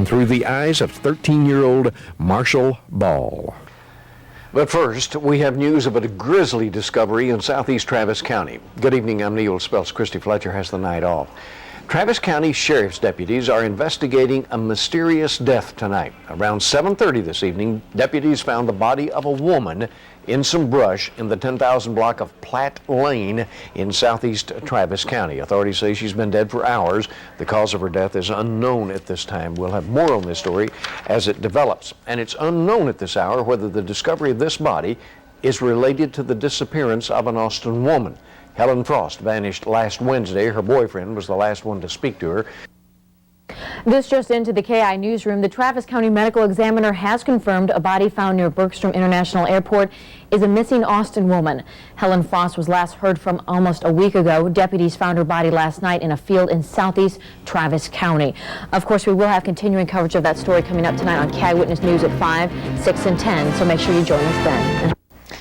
through the eyes of 13-year-old Marshall Ball. But first, we have news about a grisly discovery in southeast Travis County. Good evening, I'm Neil Speltz. Christy Fletcher has the night off. Travis County Sheriff's deputies are investigating a mysterious death tonight. Around 7:30 this evening, deputies found the body of a woman in some brush in the 10,000 block of Platt Lane in southeast Travis County. Authorities say she's been dead for hours. The cause of her death is unknown at this time. We'll have more on this story as it develops. And it's unknown at this hour whether the discovery of this body is related to the disappearance of an Austin woman. Helen Frost vanished last Wednesday. Her boyfriend was the last one to speak to her. This just into the KEYE newsroom. The Travis County Medical Examiner has confirmed a body found near Bergstrom International Airport is a missing Austin woman. Helen Frost was last heard from almost a week ago. Deputies found her body last night in a field in southeast Travis County. Of course, we will have continuing coverage of that story coming up tonight on KEYE Witness News at 5, 6, and 10, so make sure you join us then.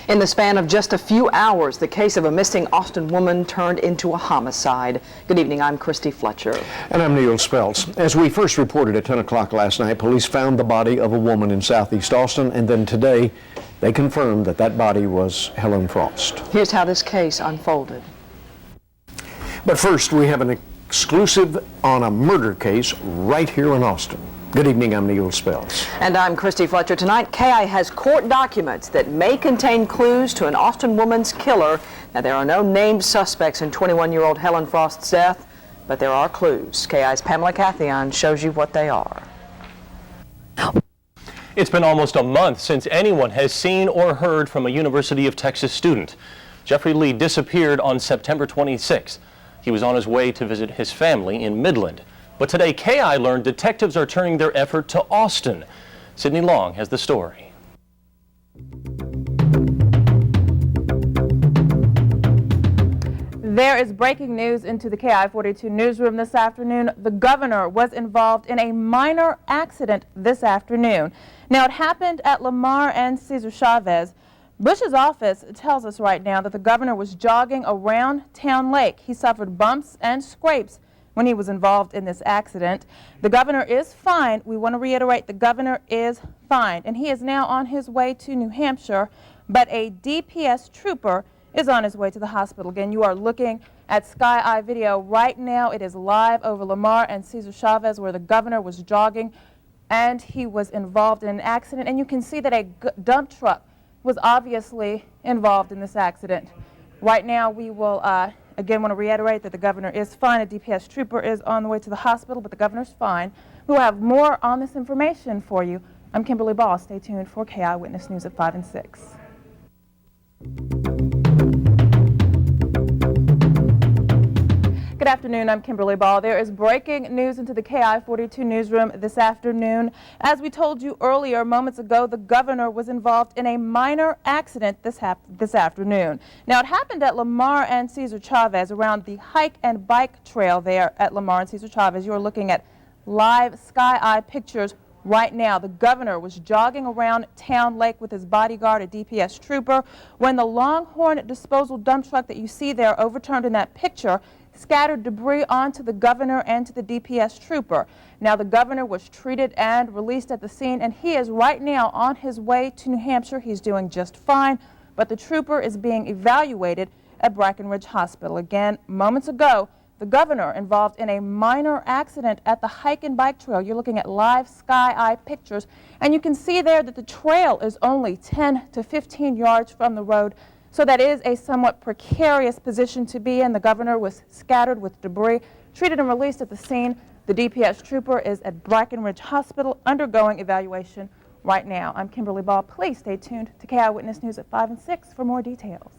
In the span of just a few hours, the case of a missing Austin woman turned into a homicide. Good evening, I'm Christy Fletcher. And I'm Neil Speltz. As we first reported at 10 o'clock last night, police found the body of a woman in southeast Austin, and then today they confirmed that that body was Helen Frost. Here's how this case unfolded. But first, we have an exclusive on a murder case right here in Austin. Good evening, I'm Neil Speltz. And I'm Christy Fletcher. Tonight, KEYE has court documents that may contain clues to an Austin woman's killer. Now, there are no named suspects in 21-year-old Helen Frost's death, but there are clues. KEYE's Pamela Cathion shows you what they are. It's been almost a month since anyone has seen or heard from a University of Texas student. Jeffrey Lee disappeared on September 26th. He was on his way to visit his family in Midland. But today, KEYE learned detectives are turning their effort to Austin. Sydney Long has the story. There is breaking news into the KEYE 42 newsroom this afternoon. The governor was involved in a minor accident this afternoon. Now, it happened at Lamar and Cesar Chavez. Bush's office tells us right now that the governor was jogging around Town Lake. He suffered bumps and scrapes when he was involved in this accident. The governor is fine. We want to reiterate, the governor is fine, and he is now on his way to New Hampshire, but a DPS trooper is on his way to the hospital. Again, you are looking at Sky Eye video right now. It is live over Lamar and Cesar Chavez, where the governor was jogging and he was involved in an accident, and you can see that a dump truck was obviously involved in this accident. Right now, we will again want to reiterate that the governor is fine. A DPS trooper is on the way to the hospital, but the governor's fine. We will have more on this information for you. I'm Kimberly Ball. Stay tuned for KEYE Witness News at 5 and 6. Good afternoon, I'm Kimberly Ball. There is breaking news into the KEYE 42 newsroom this afternoon. As we told you earlier, moments ago, the governor was involved in a minor accident this afternoon. Now, it happened at Lamar and Cesar Chavez around the hike and bike trail there at Lamar and Cesar Chavez. You are looking at live Sky Eye pictures right now. The governor was jogging around Town Lake with his bodyguard, a DPS trooper, when the Longhorn disposal dump truck that you see there overturned in that picture scattered debris onto the governor and to the DPS trooper. Now, the governor was treated and released at the scene, and he is right now on his way to New Hampshire. He's doing just fine, but the trooper is being evaluated at Brackenridge Hospital. Again, moments ago, the governor involved in a minor accident at the hike and bike trail. You're looking at live Sky Eye pictures, and you can see there that the trail is only 10 to 15 yards from the road. So that is a somewhat precarious position to be in. The governor was scattered with debris, treated and released at the scene. The DPS trooper is at Brackenridge Hospital undergoing evaluation right now. I'm Kimberly Ball. Please stay tuned to KEYE Witness News at 5 and 6 for more details.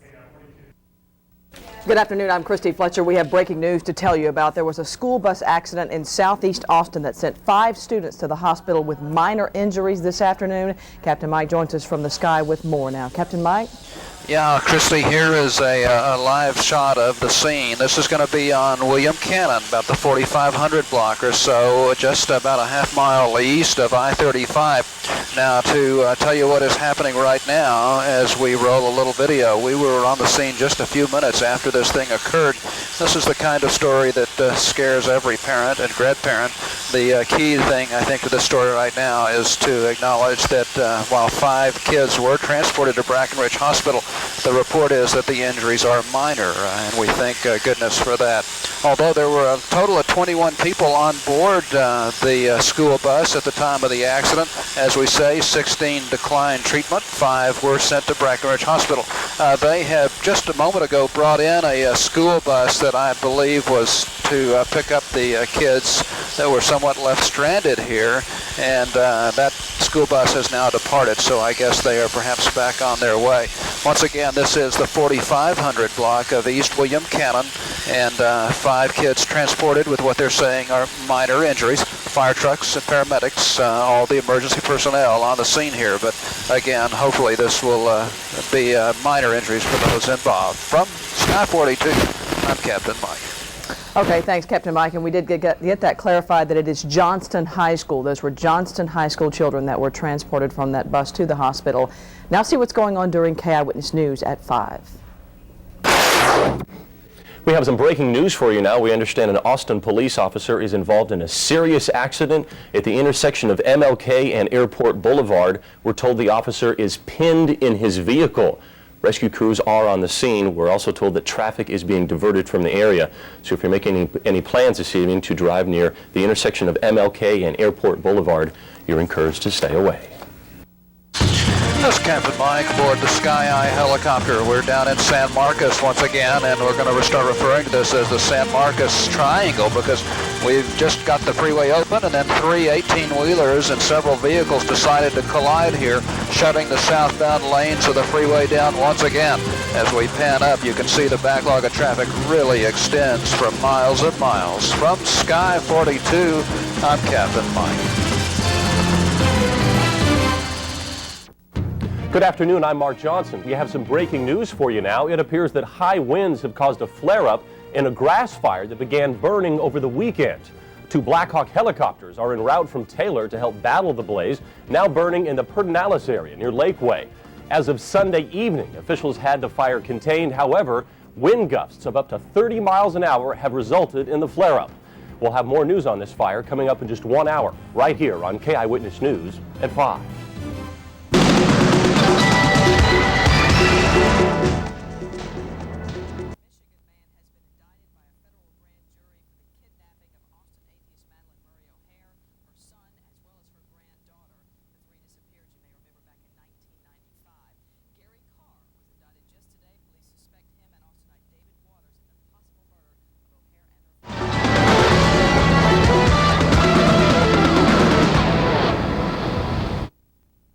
Good afternoon, I'm Christy Fletcher. We have breaking news to tell you about. There was a school bus accident in southeast Austin that sent 5 students to the hospital with minor injuries this afternoon. Captain Mike joins us from the sky with more now. Captain Mike? Yeah, Christy, here is a live shot of the scene. This is going to be on William Cannon, about the 4500 block or so, just about a half-mile east of I-35. Now, to tell you what is happening right now as we roll a little video, we were on the scene just a few minutes after this thing occurred. This is the kind of story that scares every parent and grandparent. The key thing, I think, to this story right now is to acknowledge that while 5 kids were transported to Brackenridge Hospital, the report is that the injuries are minor, and we thank goodness for that. Although there were a total of 21 people on board the school bus at the time of the accident, as we say, 16 declined treatment, 5 were sent to Brackenridge Hospital. They have just a moment ago brought in a school bus that I believe was to pick up the kids that were somewhat left stranded here, and that school bus has now departed, so I guess they are perhaps back on their way. Once again, this is the 4500 block of East William Cannon, and 5 kids transported with what they're saying are minor injuries. Fire trucks and paramedics, all the emergency personnel on the scene here, but again, hopefully this will be minor injuries for those involved. From Sky 42, I'm Captain Mike. Okay, thanks, Captain Mike. And we did get that clarified that it is Johnston High School. Those were Johnston High School children that were transported from that bus to the hospital. Now see what's going on during KEYE Eyewitness News at 5. We have some breaking news for you now. We understand an Austin police officer is involved in a serious accident at the intersection of MLK and Airport Boulevard. We're told the officer is pinned in his vehicle. Rescue crews are on the scene. We're also told that traffic is being diverted from the area. So if you're making any plans this evening to drive near the intersection of MLK and Airport Boulevard, you're encouraged to stay away. This is Captain Mike aboard the Sky helicopter. We're down in San Marcos once again, and we're going to start referring to this as the San Marcos Triangle because we've just got the freeway open, and then 3 18-wheelers and several vehicles decided to collide here, shutting the southbound lanes of the freeway down once again. As we pan up, you can see the backlog of traffic really extends for miles and miles. From Sky 42, I'm Captain Mike. Good afternoon, I'm Mark Johnson. We have some breaking news for you now. It appears that high winds have caused a flare-up in a grass fire that began burning over the weekend. 2 Black Hawk helicopters are en route from Taylor to help battle the blaze, now burning in the Pedernales area near Lakeway. As of Sunday evening, officials had the fire contained. However, wind gusts of up to 30 miles an hour have resulted in the flare-up. We'll have more news on this fire coming up in just 1 hour, right here on KEYE Eyewitness News at 5.